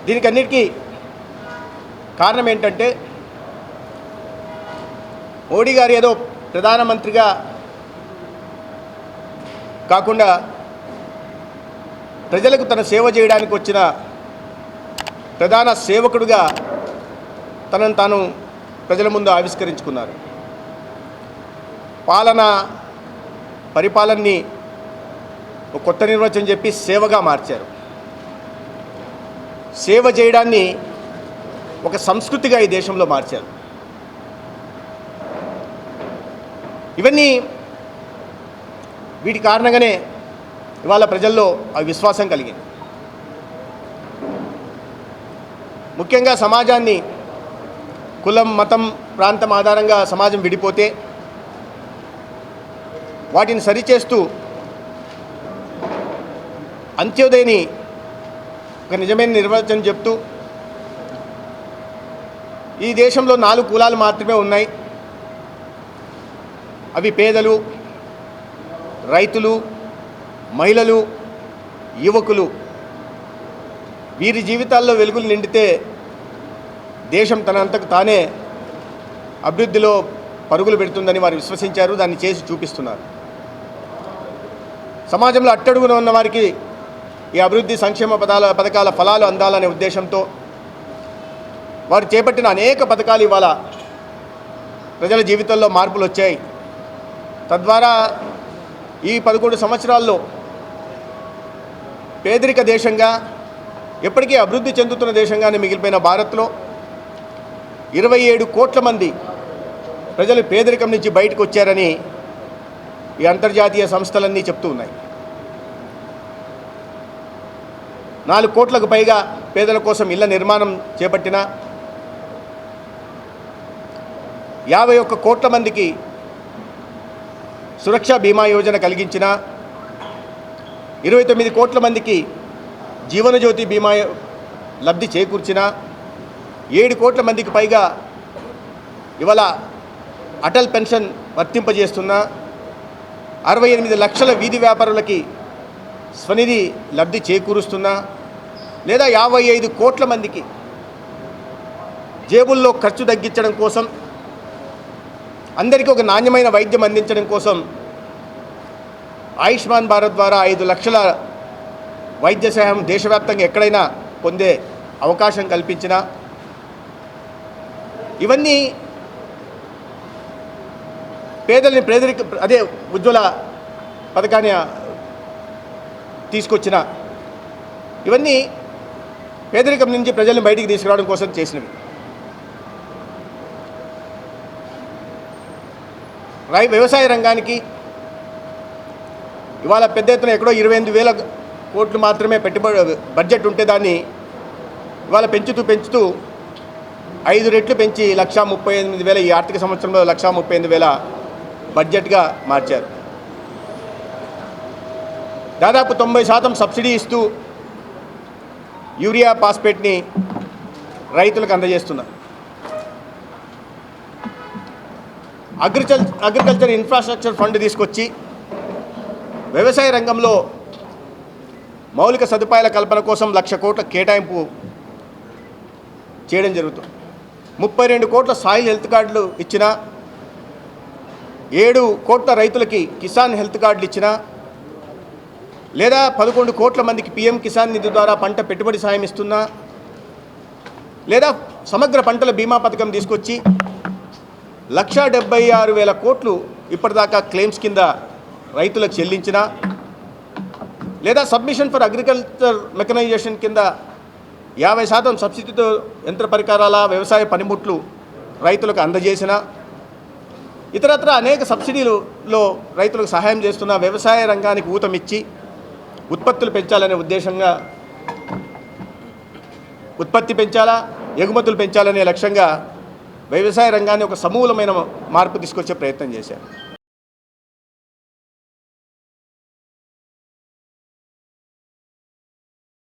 దీనికి అన్నిటికీ కారణం ఏంటంటే మోడీ గారు ఏదో ప్రధానమంత్రిగా కాకుండా ప్రజలకు తన సేవ చేయడానికి వచ్చిన ప్రధాన సేవకుడిగా తనను తాను ప్రజల ముందు ఆవిష్కరించుకున్నారు. పరిపాలనని ఒక కొత్త నిర్వచనం చెప్పి సేవగా మార్చారు. సేవ చేయడాన్ని ఒక సంస్కృతిగా ఈ దేశంలో మార్చారు. వీటి కారణంగానే ఇవాళ ప్రజల్లో ఆ విశ్వాసం కలిగింది. ముఖ్యంగా సమాజాన్ని కులం, మతం, ప్రాంతం ఆధారంగా సమాజం విడిపోతే వాటిని సరిచేస్తూ అంత్యోదయని ఒక నిజమైన నిర్వచనం చెప్తూ ఈ దేశంలో 4 కులాలు మాత్రమే ఉన్నాయి. అవి పేదలు, రైతులు, మహిళలు, యువకులు. వీరి జీవితాల్లో వెలుగులు నిండితే దేశం తనంతకు తానే అభివృద్ధిలో పరుగులు పెడుతుందని వారు విశ్వసించారు. దాన్ని చేసి చూపిస్తున్నారు. సమాజంలో అట్టడుగున ఉన్న వారికి ఈ అభివృద్ధి సంక్షేమ పథకాల ఫలాలు అందాలనే ఉద్దేశంతో వారు చేపట్టిన అనేక పథకాలు ఇవాళ ప్రజల జీవితంలో మార్పులు వచ్చాయి. తద్వారా ఈ 11 సంవత్సరాల్లో పేదరిక దేశంగా, ఎప్పటికీ అభివృద్ధి చెందుతున్న దేశంగానే మిగిలిపోయిన భారత్లో 27 కోట్ల మంది ప్రజలు పేదరికం నుంచి బయటకు వచ్చారని ఈ అంతర్జాతీయ సంస్థలన్నీ చెప్తూ ఉన్నాయి. 4 కోట్లకు పైగా పేదల కోసం ఇళ్ల నిర్మాణం చేపట్టిన, 51 కోట్ల మందికి సురక్షా బీమా యోజన కలిగించిన, 29 కోట్ల మందికి జీవనజ్యోతి బీమా లబ్ధి చేకూర్చిన, 7 కోట్ల మందికి పైగా ఇవాళ అటల్ పెన్షన్ వర్తింపజేస్తున్న, 68 లక్షల వీధి వ్యాపారులకి స్వనిధి లబ్ధి చేకూరుస్తున్న, లేదా 55 కోట్ల మందికి జేబుల్లో ఖర్చు తగ్గించడం కోసం, అందరికీ ఒక నాణ్యమైన వైద్యం అందించడం కోసం ఆయుష్మాన్ భారత్ ద్వారా 5 లక్షల వైద్య సహాయం దేశవ్యాప్తంగా ఎక్కడైనా పొందే అవకాశం కల్పించిన, ఇవన్నీ పేదల్ని అదే ఉజ్వల పథకాన్ని తీసుకొచ్చిన, ఇవన్నీ పేదరికం నుంచి ప్రజల్ని బయటికి తీసుకురావడం కోసం చేసినవి. వ్యవసాయ రంగానికి ఇవాళ పెద్ద ఎత్తున ఎక్కడో 28,000 కోట్లు మాత్రమే పెట్టుబడి బడ్జెట్ ఉంటే దాన్ని ఇవాళ పెంచుతూ 5 రెట్లు పెంచి 1,38,000, ఈ ఆర్థిక సంవత్సరంలో 1,38,000 బడ్జెట్గా మార్చారు. దాదాపు 90% సబ్సిడీ ఇస్తూ యూరియా, ఫాస్ఫేట్ని రైతులకు అందజేస్తున్నారు. అగ్రికల్చర్ ఇన్ఫ్రాస్ట్రక్చర్ ఫండ్ తీసుకొచ్చి వ్యవసాయ రంగంలో మౌలిక సదుపాయాల కల్పన కోసం 1,00,000 కోట్ల కేటాయింపు చేయడం జరుగుతుంది. 32 కోట్ల సాయిల్ హెల్త్ కార్డులు ఇచ్చిన, 7 కోట్ల రైతులకి కిసాన్ హెల్త్ కార్డులు ఇచ్చిన, లేదా 11 కోట్ల మందికి PM కిసాన్ నిధి ద్వారా పంట పెట్టుబడి సాయం ఇస్తున్నా, లేదా సమగ్ర పంటల బీమా పథకం తీసుకొచ్చి 1,76,000 కోట్లు ఇప్పటిదాకా క్లెయిమ్స్ కింద రైతులకు చెల్లించిన, లేదా సబ్మిషన్ ఫర్ అగ్రికల్చర్ మెకనైజేషన్ కింద 50% సబ్సిడీతో యంత్ర పరికరాల వ్యవసాయ పనిముట్లు రైతులకు అందజేసిన, ఇతరత్ర అనేక సబ్సిడీలలో రైతులకు సహాయం చేస్తున్న, వ్యవసాయ రంగానికి ఊతమిచ్చి ఉత్పత్తులు పెంచాలనే ఉద్దేశంగా ఉత్పత్తి పెంచాలా, ఎగుమతులు పెంచాలనే లక్ష్యంగా వ్యవసాయ రంగాన్ని ఒక సమూలమైన మార్పు తీసుకొచ్చే ప్రయత్నం చేశారు.